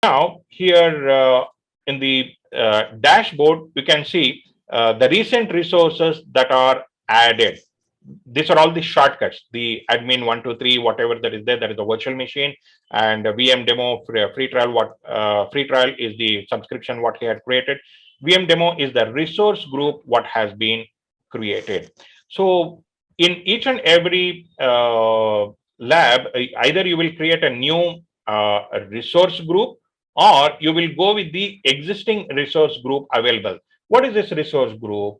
Now, here in the dashboard, we can see the recent resources that are added. These are all the shortcuts, the admin 123, whatever that is there, that is the virtual machine, and VM demo free trial. What free trial is the subscription what he had created. VM demo is the resource group what has been created. So in each and every lab, either you will create a new resource group, or you will go with the existing resource group available. What is this resource group?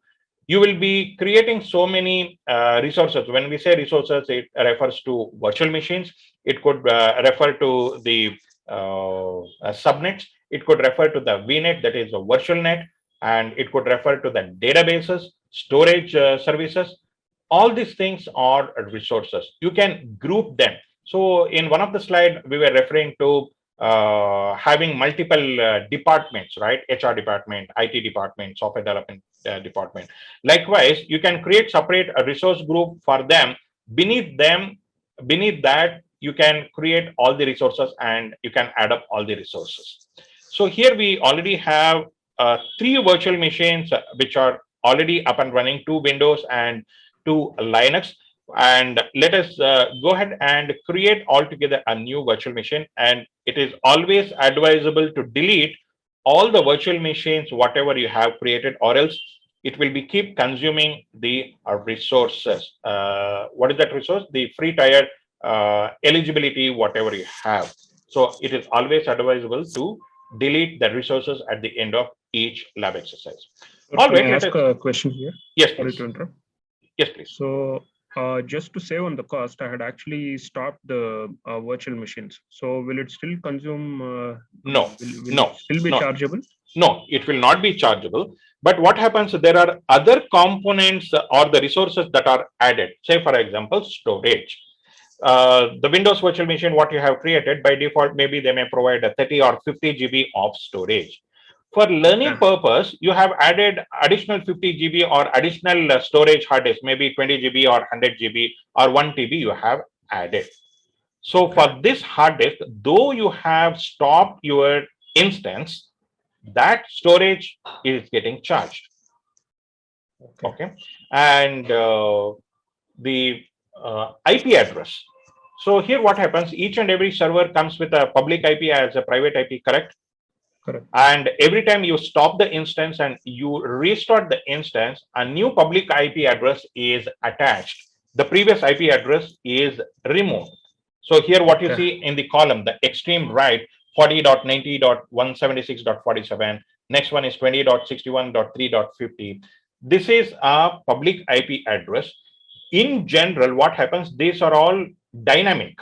You will be creating so many resources. When we say resources, it refers to virtual machines. It could refer to the subnets. It could refer to the VNet, that is a virtual net, and it could refer to the databases, storage services. All these things are resources. You can group them. So in one of the slide, we were referring to having multiple departments, right? HR department, IT department, software development department. Likewise, you can create separate a resource group for them. Beneath that, you can create all the resources and you can add up all the resources. So here we already have three virtual machines which are already up and running, two Windows and two Linux. And let us go ahead and create altogether a new virtual machine. And it is always advisable to delete all the virtual machines, whatever you have created, or else it will be keep consuming the resources. What is that resource? The free tier eligibility, whatever you have. So it is always advisable to delete the resources at the end of each lab exercise. So All can right, I let ask us. a question here? Yes, Sorry please. to interrupt. Yes, please. So just to save on the cost, I had actually stopped the virtual machines. So will it still consume? I No, mean, will it no, still be no, chargeable? no, it will not be chargeable. But what happens, there are other components or the resources that are added. Say, for example, storage. The Windows virtual machine, what you have created by default, maybe they may provide a 30 or 50 GB of storage. For learning Okay. purpose, you have added additional 50 GB or additional storage hard disk, maybe 20 GB or 100 GB or 1 TB you have added. So Okay. for this hard disk, though you have stopped your instance, that storage is getting charged. Okay. Okay. And the IP address. So here what happens, each and every server comes with a public IP as a private IP, correct? Correct. And every time you stop the instance and you restart the instance, a new public IP address is attached. The previous IP address is removed. So here what you Okay. see in the column, the extreme right, 40.90.176.47. Next one is 20.61.3.50. This is a public IP address. In general, what happens, these are all dynamic,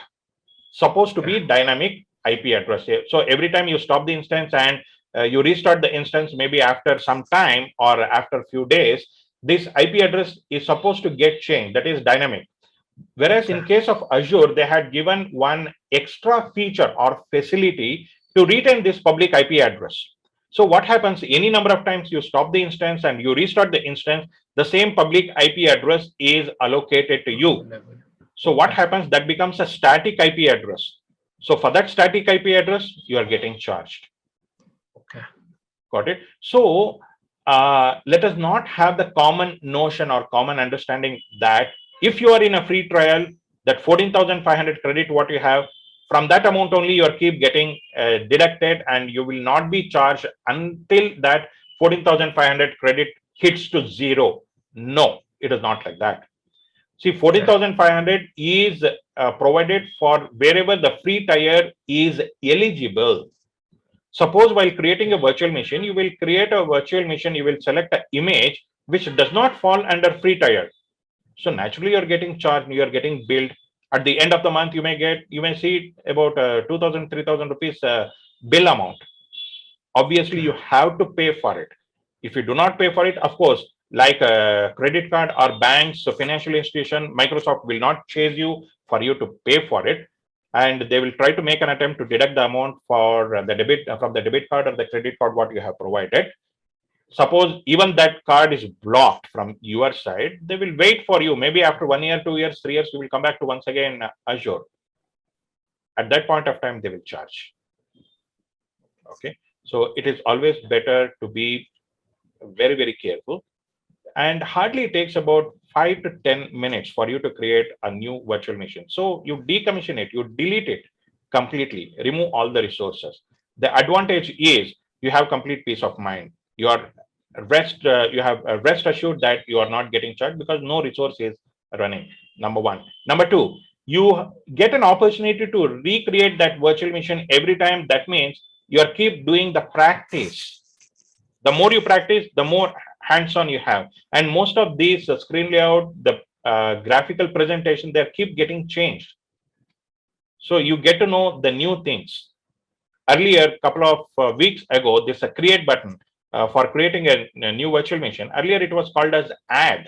supposed to Okay. be dynamic IP address. So every time you stop the instance and you restart the instance, maybe after some time or after a few days, this IP address is supposed to get changed. That is dynamic. Whereas Okay. in case of Azure, they had given one extra feature or facility to retain this public IP address. So what happens, any number of times you stop the instance and you restart the instance, the same public IP address is allocated to you. Level. So what Okay. happens, that becomes a static IP address. So for that static IP address, you are getting charged. Okay. Got it? So let us not have the common notion or common understanding that if you are in a free trial, that 14,500 credit what you have, from that amount only you are keep getting deducted and you will not be charged until that 14,500 credit hits to zero. No, it is not like that. See, Okay. 14,500 is provided for wherever the free tier is eligible. Suppose while creating a virtual machine, you will create a virtual machine, you will select an image which does not fall under free tier. So naturally you're getting charged, you're getting billed. At the end of the month, you may see about 2,000, 3,000 rupees bill amount. Obviously, Okay. you have to pay for it. If you do not pay for it, of course, like a credit card or banks, so financial institution, Microsoft will not chase you for you to pay for it, and they will try to make an attempt to deduct the amount for the debit from the debit card or the credit card what you have provided. Suppose even that card is blocked from your side, they will wait for you. Maybe after 1 year, 2 years, 3 years, you will come back to once again Azure. At that point of time, they will charge. Okay, so it is always better to be very, very careful, and hardly takes about 5 to 10 minutes for you to create a new virtual machine. So you decommission it, you delete it completely, remove all the resources. The advantage is you have complete peace of mind. You are you have rest assured that you are not getting charged because no resource is running. Number one. Number two, you get an opportunity to recreate that virtual machine every time. That means you are keep doing the practice. The more you practice, the more hands-on you have, and most of these screen layout, the graphical presentation, they keep getting changed, so you get to know the new things. Earlier, couple of weeks ago, this create button for creating a new virtual machine, earlier it was called as add,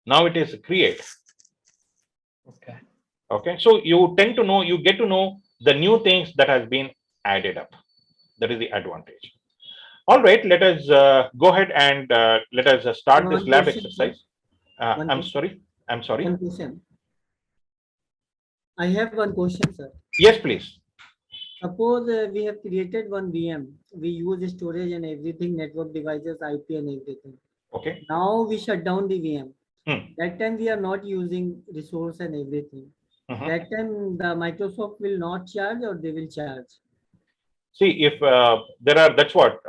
now it is create. Okay. Okay, so you tend to know, you get to know the new things that has been added up. That is the advantage. All right, let us go ahead and let us start this One lab question, sir. exercise. One I'm question. sorry. I'm sorry. One question. I have one question, sir. Yes, please. Suppose we have created one VM. We use storage and everything, network devices, IP and everything. Okay. Now we shut down the VM. Hmm. That time we are not using resource and everything. Mhm. That time the Microsoft will not charge or they will charge. See, if there are, that's what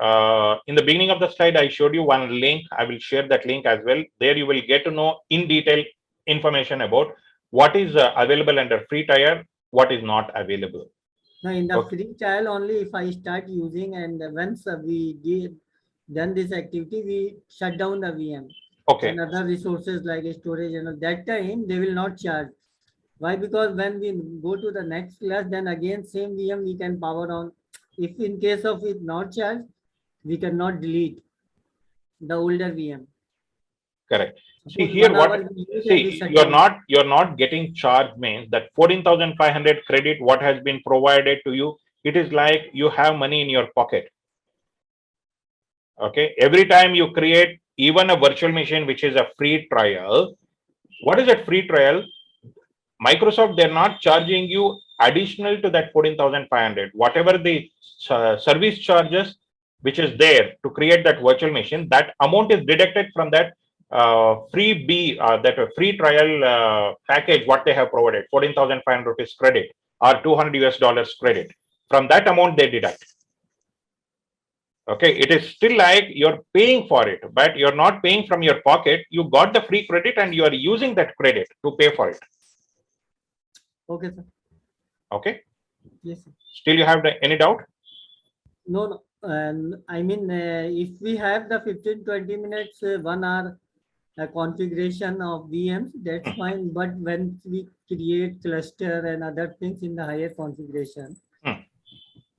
in the beginning of the slide I showed you one link. I will share that link as well. There you will get to know in detail information about what is available under free tier, what is not available. Now in the Okay. free trial only, if I start using and once we did done this activity, we shut down the VM. Okay. And other resources like storage and all, that time they will not charge. Why? Because when we go to the next class, then again same VM we can power on. If in case of it not charged, we cannot delete the older VM. Correct. See Suppose here 1 hour what, we use and we see, shut down. you're not getting charged means that 14,500 credit what has been provided to you, it is like you have money in your pocket. Okay, every time you create even a virtual machine which is a free trial, what is that free trial? Microsoft, they're not charging you additional to that 14,500, whatever the service charges which is there to create that virtual machine, that amount is deducted from that free B, that free trial package what they have provided, 14,500 rupees credit or 200 US dollars credit. From that amount they deduct. Okay, it is still like you're paying for it, but you're not paying from your pocket. You got the free credit and you are using that credit to pay for it. Okay, sir. Okay. Yes, sir. Still you have any doubt? No, no. And I mean, if we have the 15-20 minutes, 1 hour configuration of VMs, that's fine. But when we create cluster and other things in the higher configuration, Hmm.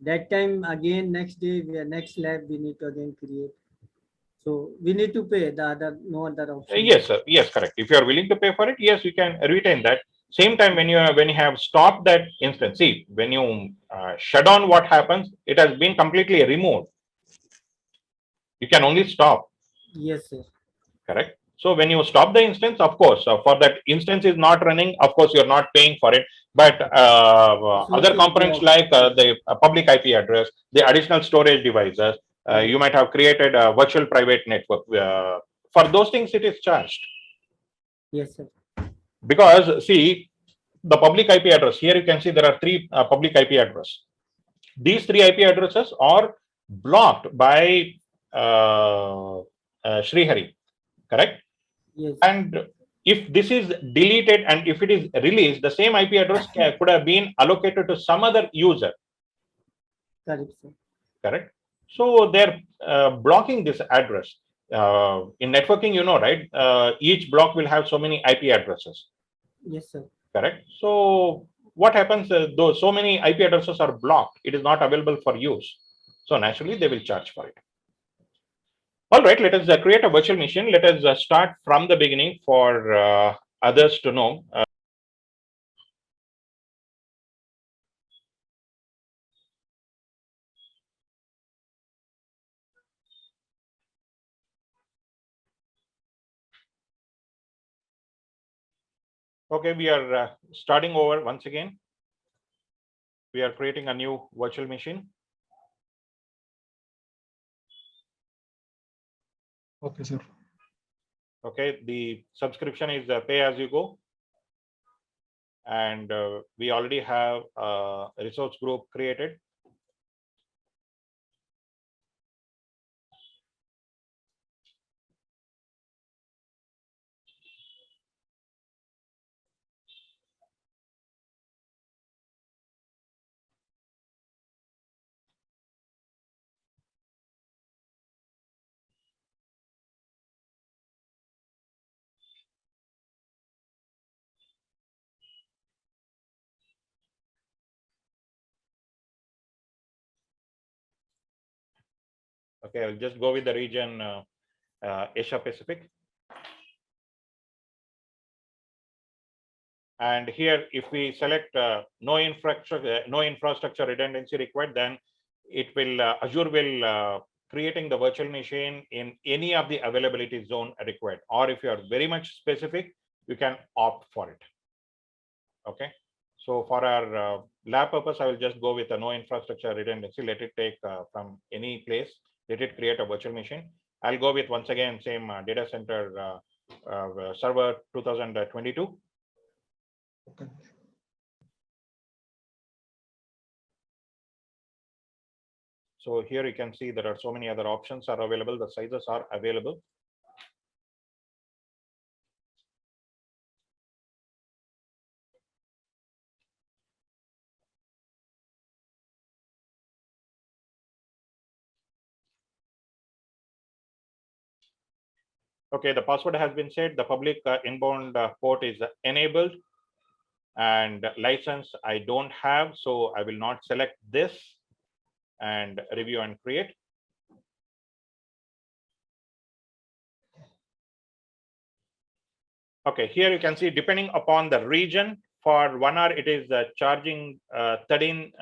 that time again next day, next lab we need to again create. So we need to pay the other, no other option. Yes, sir. Yes, correct. If you are willing to pay for it, yes, you can retain that. Same time when you have stopped that instance, see, when you shut down, what happens? It has been completely removed. You can only stop. Yes, sir. Correct. So when you stop the instance, of course, for that instance is not running, of course, you're not paying for it. But Source other is components blocked. like the public IP address, the additional storage devices, you might have created a virtual private network. For those things, it is charged. Yes, sir. Because see, the public IP address, here you can see there are three public IP address. These three IP addresses are blocked by Srihari, correct? Yes. And if this is deleted and if it is released, the same IP address could have been allocated to some other user, Correct, sir. correct? So they're blocking this address. In networking, you know, right? Each block will have so many IP addresses, Yes, sir. correct? So what happens? Though so many IP addresses are blocked, it is not available for use. So naturally, they will charge for it. All right, let us create a virtual machine. Let us start from the beginning for others to know. Okay, we are starting over once again. We are creating a new virtual machine. Okay, sir. Okay, the subscription is pay as you go. And we already have a resource group created. Okay, I'll just go with the region Asia Pacific. And here, if we select no infrastructure redundancy required, then it will Azure will creating the virtual machine in any of the availability zone required. Or if you are very much specific, you can opt for it. Okay. So for our lab purpose, I will just go with a no infrastructure redundancy. Let it take from any place. Let it create a virtual machine. I'll go with once again same data center server 2022. Okay. So here you can see there are so many other options are available. The sizes are available. Okay, the password has been set. The public inbound port is enabled, and license I don't have, so I will not select this and review and create. Okay, here you can see depending upon the region, for 1 hour it is charging 13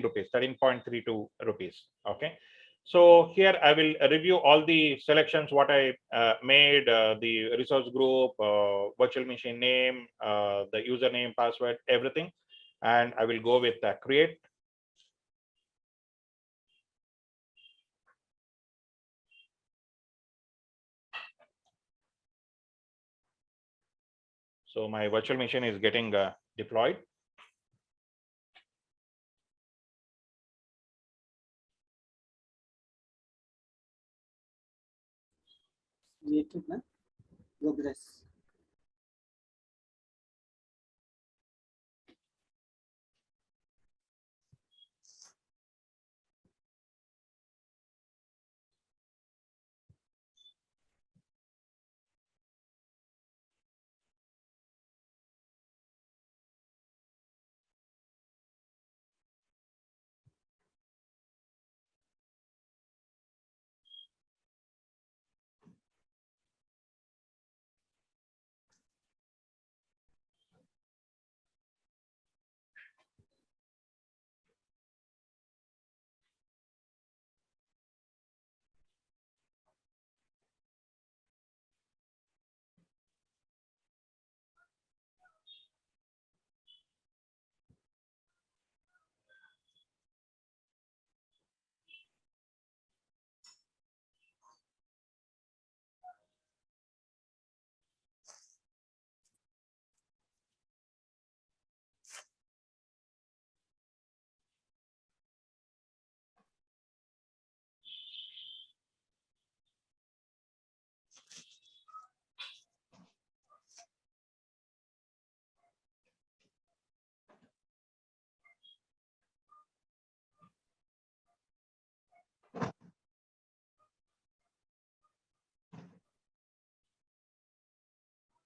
rupees, 13.32 rupees. Okay, so here I will review all the selections what I made, the resource group, virtual machine name, the username, password, everything, and I will go with create. So my virtual machine is getting deployed. Created na progress.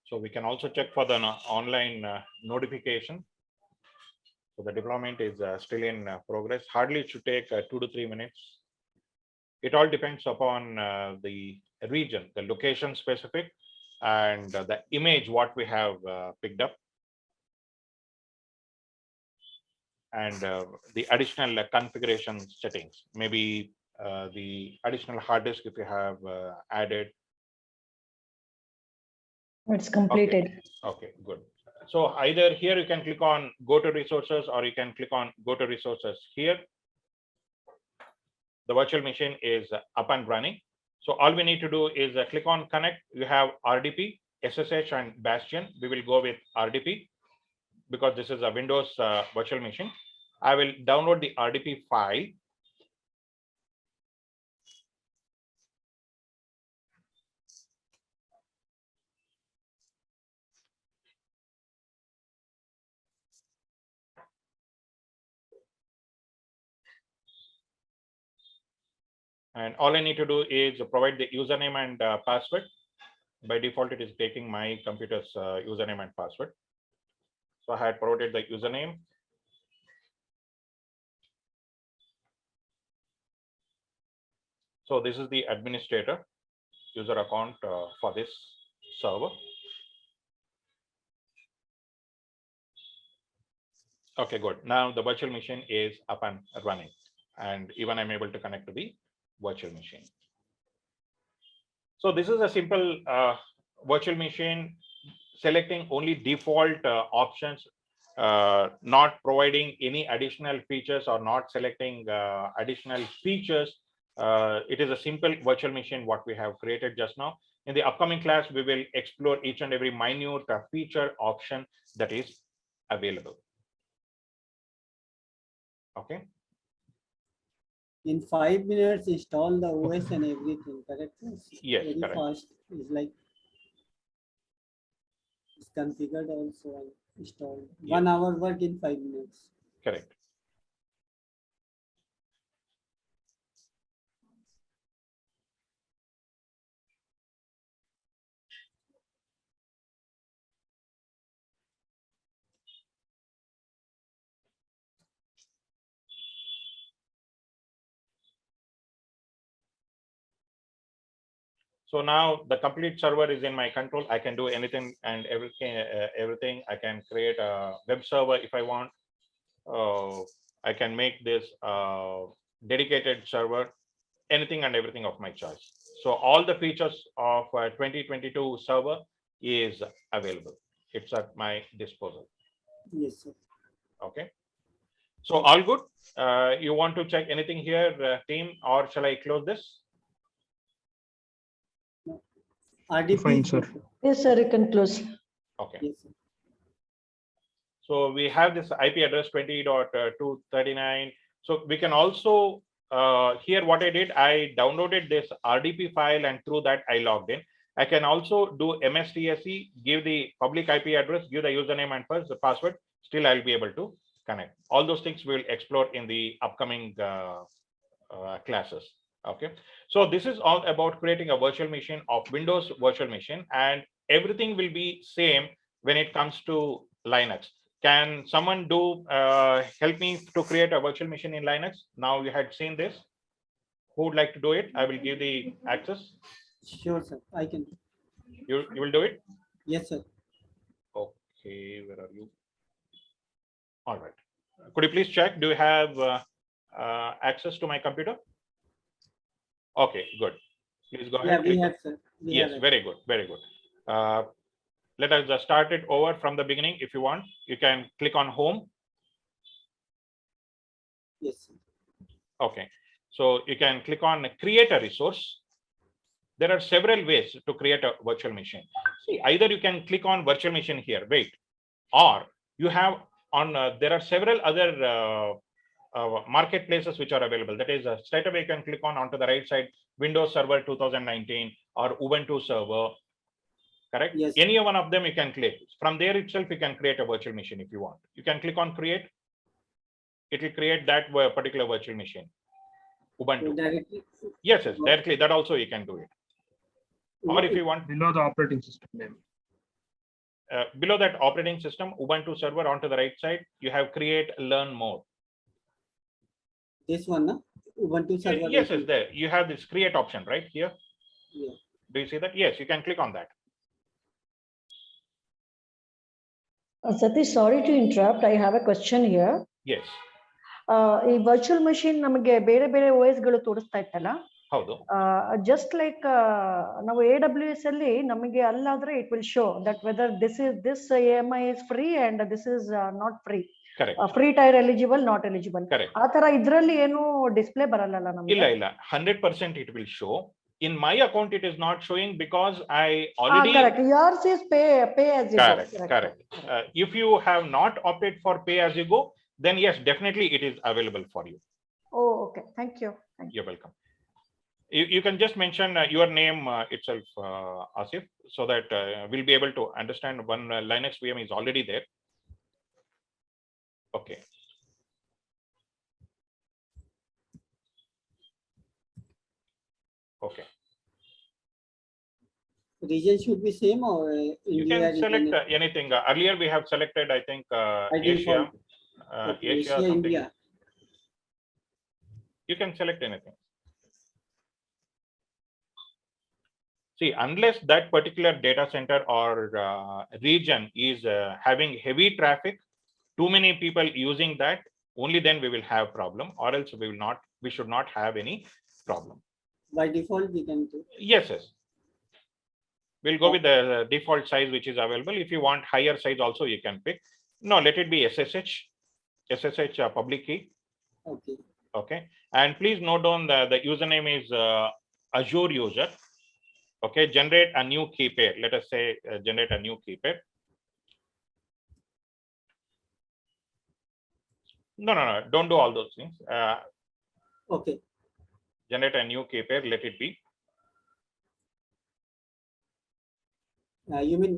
So we can also check for the online notification. So the deployment is still in progress. Hardly it should take 2 to 3 minutes. It all depends upon the region, the location specific, and the image what we have picked up, and the additional configuration settings. Maybe the additional hard disk if you have added. It's completed. Okay, good. So either here you can click on go to resources, or you can click on go to resources here. The virtual machine is up and running. So all we need to do is click on connect. You have RDP, SSH, and Bastion. We will go with RDP because this is a Windows virtual machine. I will download the RDP file. And all I need to do is provide the username and password. By default, it is taking my computer's username and password. So I had provided the username. So this is the administrator user account for this server. Okay, good. Now the virtual machine is up and running, and even I'm able to connect to the virtual machine. So this is a simple virtual machine, selecting only default options, not providing any additional features or not selecting additional features. It is a simple virtual machine what we have created just now. In the upcoming class, we will explore each and every minute feature option that is available. Okay. In 5 minutes, install the OS and everything, correct? Yes, Very correct. fast. It's like it's configured also and installed. Yeah. 1 hour work in 5 minutes. Correct. So now the complete server is in my control. I can do anything and everything. I can create a web server if I want. I can make this dedicated server, anything and everything of my choice. So all the features of 2022 server is available. It's at my disposal. Yes, sir. Okay. So all good. You want to check anything here, team, or shall I close this? RDP. Fine, sir. Yes, sir, you can close. Okay. Yes, sir. So we have this IP address 20.239. So we can also here what I did, I downloaded this RDP file and through that I logged in. I can also do MSTSE, give the public IP address, give the username and first the password. Still, I'll be able to connect. All those things we'll explore in the upcoming classes. Okay. So this is all about creating a virtual machine of Windows virtual machine, and everything will be same when it comes to Linux. Can someone do help me to create a virtual machine in Linux? Now you had seen this. Who would like to do it? I will give the access. Sure, sir. I can. You will do it? Yes, sir. Okay, where are you? All right. Could you please check? Do you have access to my computer? Okay, good. Please go Yeah, ahead. we have, sir. We Yes, have it. very good, very good. Let us just start it over from the beginning. If you want, you can click on home. Yes, sir. Okay, so you can click on create a resource. There are several ways to create a virtual machine. See, either you can click on virtual machine here, wait, or you have on there are several other marketplaces which are available. That is straight away you can click on onto the right side, Windows Server 2019 or Ubuntu server. Correct? Yes. Any one of them you can click. From there itself, you can create a virtual machine if you want. You can click on create. It will create that particular virtual machine. Ubuntu. So directly. Yes, yes, directly. That also you can do it. Or if you want Below the operating system name. below that operating system, Ubuntu server onto the right side, you have create learn more. This one, no? Ubuntu server. Yes, yes, there. You have this create option right here. Yeah. Do you see that? Yes, you can click on that. Satish, sorry to interrupt. I have a question here. Yes. ಈ virtual machine ನಮಗೆ ಬೇರೆ ಬೇರೆ OS ಗಳು ತೋರಿಸ್ತಾ ಇತ್ತಲ್ಲ. ಹೌದು. Just like ನಾವು AWS ಅಲ್ಲಿ ನಮಗೆ ಅಲ್ಲಾದ್ರೆ it will show that whether this AMI is free and this is not free. Correct. Free tier eligible, not eligible. Correct. ಆ ತರ ಇದ್ರಲ್ಲಿ ಏನು ಡಿಸ್ಪ್ಲೇ ಬರಲ್ಲ ನಮಗೆ. ಇಲ್ಲ 100% it will show. in my account it is not showing because I already Correct. Yours is pay as you go. correct. If you have not opted for pay as you go, then yes, definitely it is available for you. Oh, okay. Thank you. Thank you. You're welcome. You can just mention your name itself, Asif, so that we'll be able to understand when Linux VM is already there. Okay. Okay. Region should be same or You India? can select anything. Earlier we have selected, I think, By Asia, default. Okay, Asia, Asia, something. India. You can select anything. See, unless that particular data center or region is having heavy traffic, too many people using that, only then we will have problem, or else we will not. We should not have any problem. By default, we can do. Yes, yes. We'll go with the default size which is available. If you want higher size also, you can pick. No, let it be SSH public key. Okay. Okay. And please note down the username is Azure user. Okay. Generate a new key pair. Let us say generate a new key pair. No. Don't do all those things. Okay. Generate a new key pair. Let it be. You mean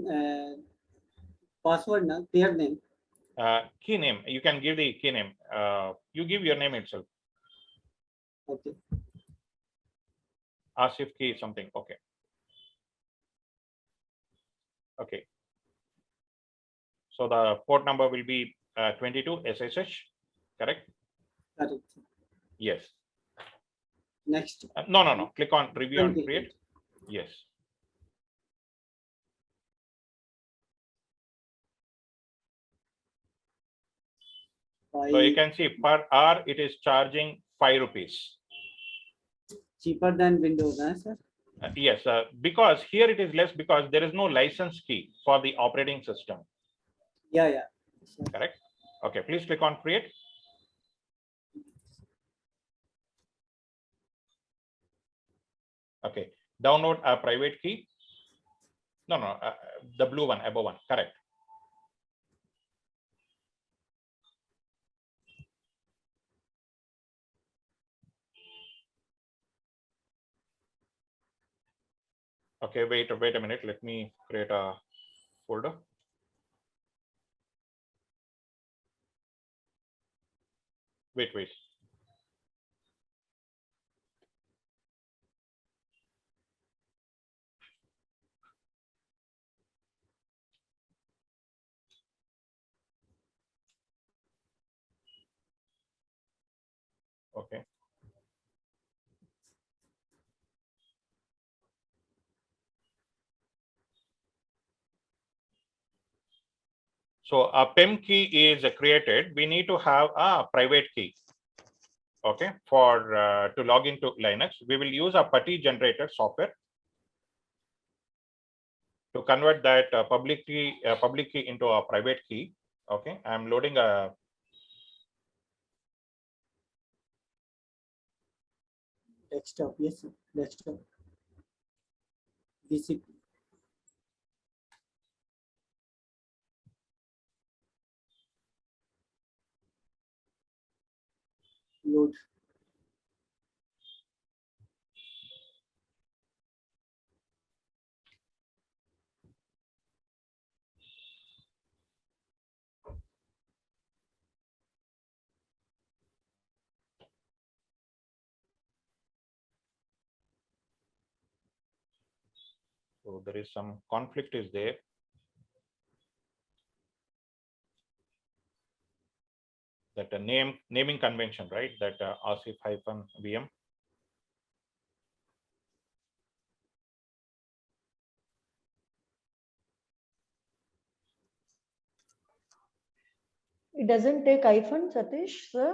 password, na? Pair name. Key name. You can give the key name. You give your name itself. Okay. Asif key something. Okay. Okay. So the port number will be 22 SSH. Correct? Correct. Yes. Next. No. Click on review and Okay. create. Yes. So you can see per hour it is charging 5 rupees. Cheaper than Windows, huh, sir? Yes, because here it is less because there is no license key for the operating system. Yeah. Sure. Correct? Okay, please click on create. Okay, download a private key. No, the blue one, above one. Correct. Okay, wait a minute. Let me create a folder. Wait. Okay. So a PEM key is created. We need to have a private key. Okay, for to log into Linux, we will use a PuTTY generator software to convert that public key into a private key. Okay, I'm loading a Desktop. Yes, sir. Desktop. VCP. Load. so there is some conflict is there. That naming convention, right? That Asif -VM. It doesn't take hyphen, Satish, sir.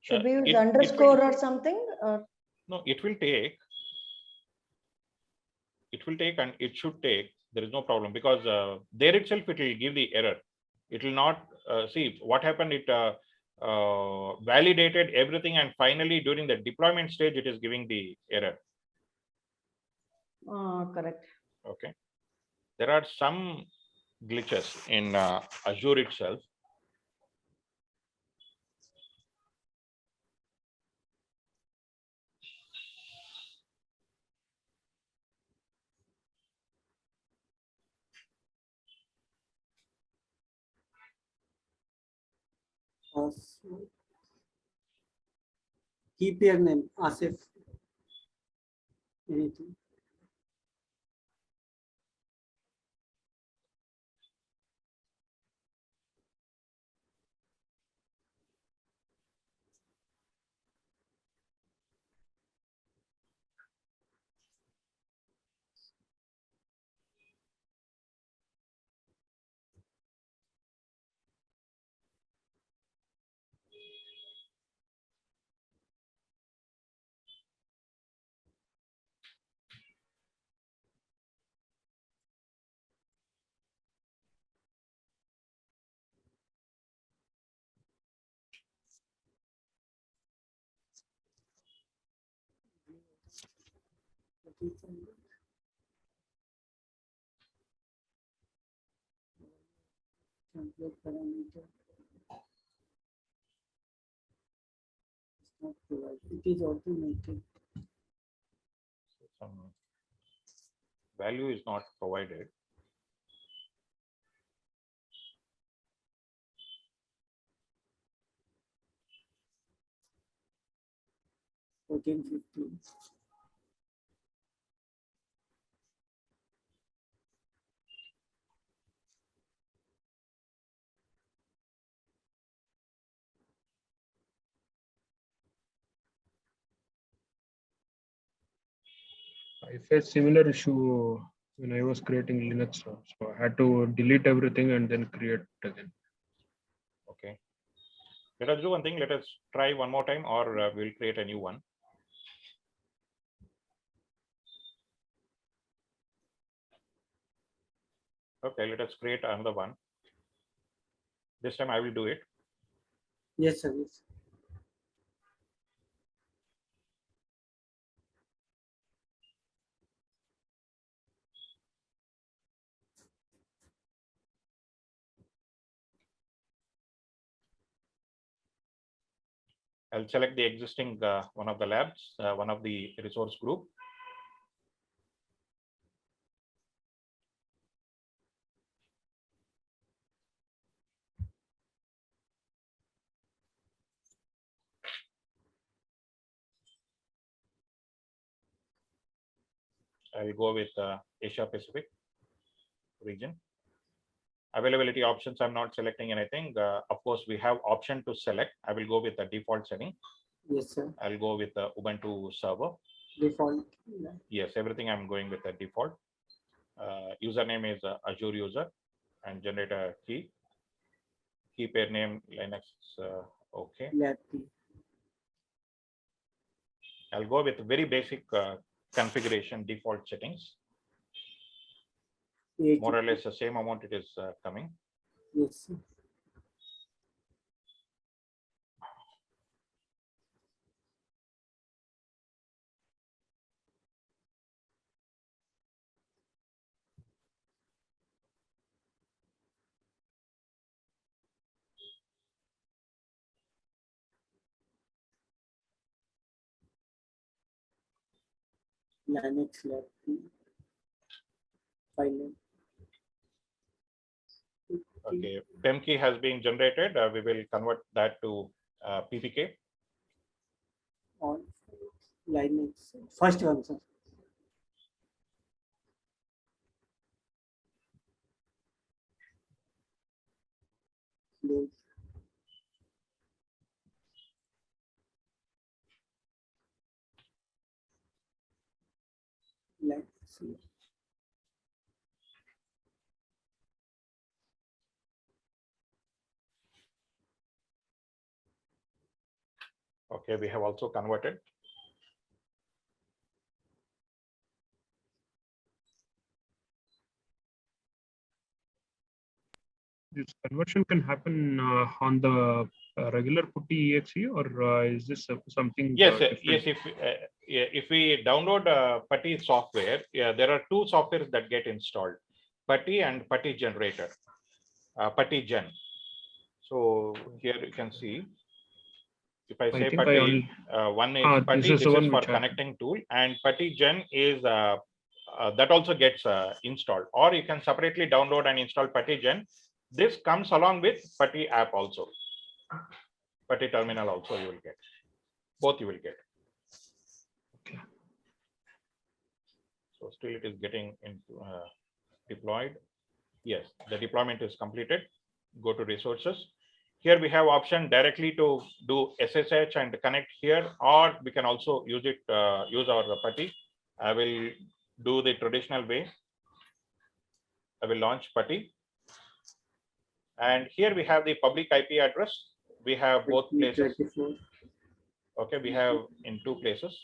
Should we use It underscore will, or something? no, it will take. It will take and it should take. There is no problem because there itself it will give the error. It will not see what happened. It validated everything and finally during the deployment stage it is giving the error. Correct. Okay. There are some glitches in Azure itself. So keep your name, Asif. Anything. Template parameter. It's not provided. It is automated. Some value is not provided. Fourteen 15. I faced similar issue when I was creating Linux. So I had to delete everything and then create it again. Okay. Let us do one thing. Let us try one more time, or we'll create a new one. Okay, let us create another one. This time I will do it. Yes, sir. Yes. I'll select the existing one of the labs, one of the resource group. I will go with Asia Pacific region. Availability options, I'm not selecting anything. Of course, we have option to select. I will go with the default setting. Yes, sir. I'll go with the Ubuntu server. Default. Yeah. Yes, everything I'm going with the default. Username is Azure user, and generate a key. Key pair name Linux. Okay. Lab key. I'll go with very basic configuration default settings. More or less the same amount it is coming. Yes, sir. Linux lab key. File name. Okay, PEM key has been generated. We will convert that to PPK. On Linux. First one, sir. Close. Linux. Okay, we have also converted. This conversion can happen on the regular PuTTY exe, or is this something? Yes, different? yes. if we download Putty software, there are two softwares that get installed, Putty and Putty Generator, Putty Gen. So here you can see, if I I say think I Putty, only, one is this Putty, is this the is one for which I have. connecting tool, and Putty Gen is that also gets installed, or you can separately download and install Putty Gen. This comes along with Putty app also, Putty terminal also you will get, both you will get. Okay. So still it is getting into deployed. Yes, the deployment is completed. Go to resources. Here we have option directly to do SSH and connect here, or we can also use it, use our Putty. I will do the traditional way. I will launch Putty. And here we have the public IP address. We have both places. 24. Okay, we have in two places.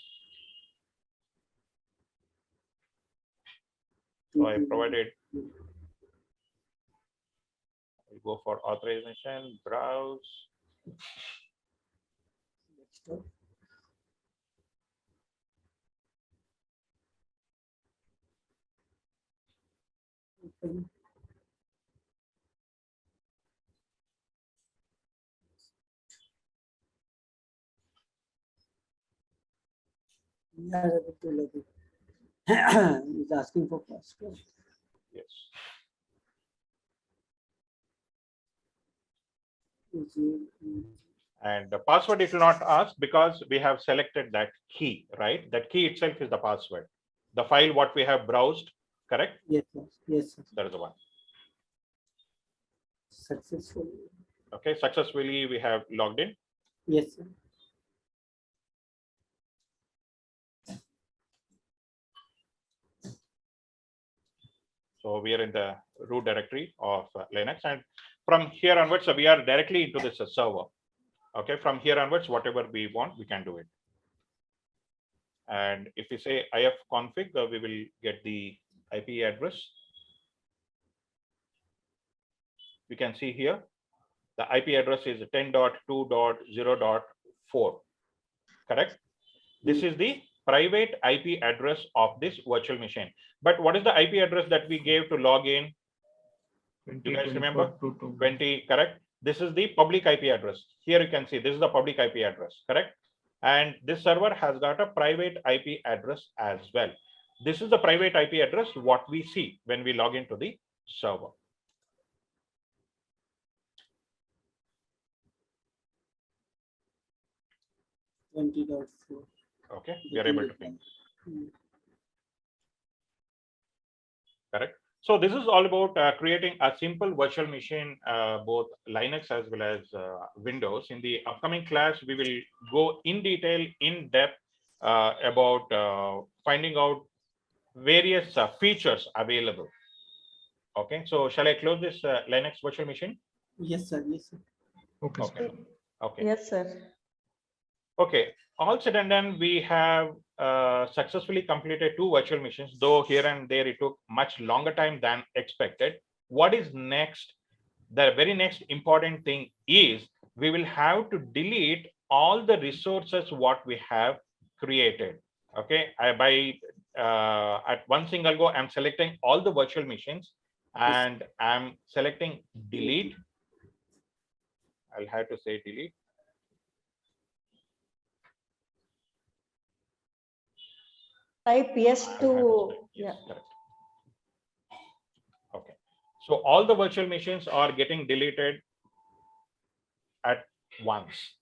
So I provided, we go for authorization, browse. Yeah, he's asking for password. Yes. And the password it will not ask because we have selected that key, right? That key itself is the password. The file what we have browsed, correct? Yes, sir. Yes, sir. That is the one. Successful. Okay, successfully we have logged in. Yes, sir. So we are in the root directory of Linux, and from here onwards, we are directly into this server. Okay, from here onwards, whatever we want, we can do it. And if we say ifconfig, we will get the IP address. We can see here, the IP address is 10.2.0.4, correct? This is the private IP address of this virtual machine. But what is the IP address that we gave to log in? You guys remember? 20, correct? This is the public IP address. Here you can see this is the public IP address, correct? And this server has got a private IP address as well. This is the private IP address what we see when we log into the server. Okay, we are able to ping. Correct. So this is all about creating a simple virtual machine, both Linux as well as Windows. In the upcoming class, we will go in detail, in depth about finding out various features available. Okay, so shall I close this Linux virtual machine? Yes, sir. Yes, sir. Okay. Okay. Okay. Yes, sir. Okay, all said and done, we have successfully completed 2 virtual machines, though here and there it took much longer time than expected. What is next? The very next important thing is we will have to delete all the resources what we have created. Okay, at one single go, I'm selecting all the virtual machines and I'm selecting delete. I'll have to say delete. Type yes to, Yes, yeah. correct. Okay, so all the virtual machines are getting deleted at once.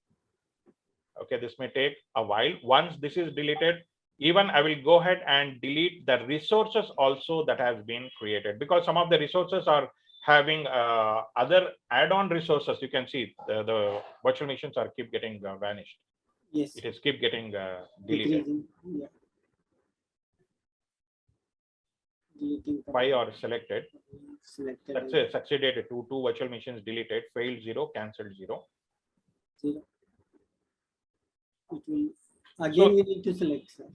Okay, this may take a while. Once this is deleted, even I will go ahead and delete the resources also that has been created, because some of the resources are having other add-on resources. You can see the virtual machines are keep getting vanished. Yes. It is keep getting deleted. Decreasing. Yeah. Deleting. 5 are selected. Selected. Succeeded to 2 virtual machines deleted, failed 0, cancelled 0. 0. It will again we need to select, sir.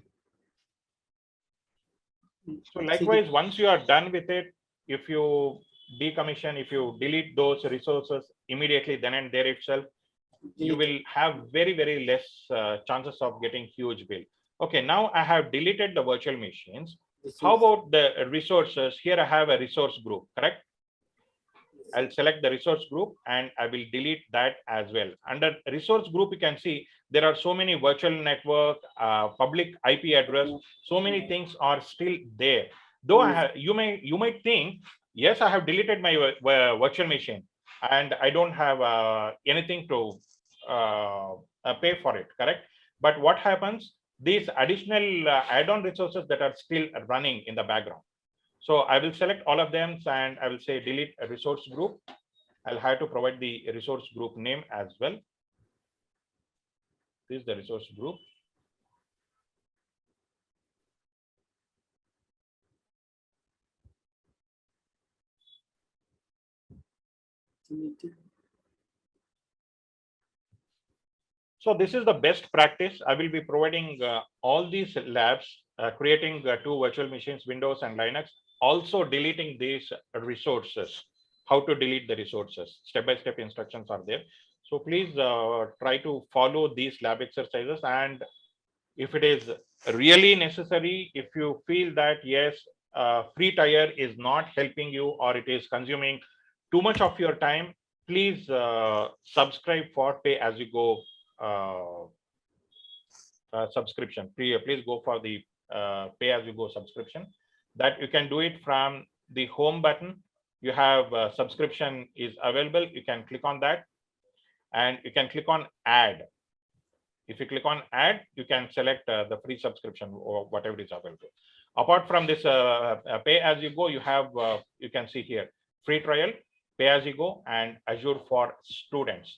So likewise, once you are done with it, if you decommission, if you delete those resources immediately then and there itself, you will have very less chances of getting huge bill. Okay, now I have deleted the virtual machines. This How is- about the resources? Here I have a resource group, correct? I'll select the resource group and I will delete that as well. Under resource group, you can see there are so many virtual network, public IP address, so many things are still there. Though I have, you might think, yes, I have deleted my virtual machine and I don't have anything to pay for it, correct? But what happens? These additional add-on resources that are still running in the background. So I will select all of them and I will say delete a resource group. I'll have to provide the resource group name as well. This is the resource group. So this is the best practice. I will be providing all these labs, creating 2 virtual machines, Windows and Linux, also deleting these resources, how to delete the resources. Step-by-step instructions are there. So please try to follow these lab exercises. And if it is really necessary, if you feel that, yes, free tier is not helping you or it is consuming too much of your time, please subscribe for pay as you go subscription. Please go for the pay as you go subscription. That you can do it from the home button. You have subscription is available. You can click on that and you can click on add. If you click on add, you can select the free subscription or whatever is available. Apart from this pay as you go, you have, you can see here, free trial, pay as you go, and Azure for students.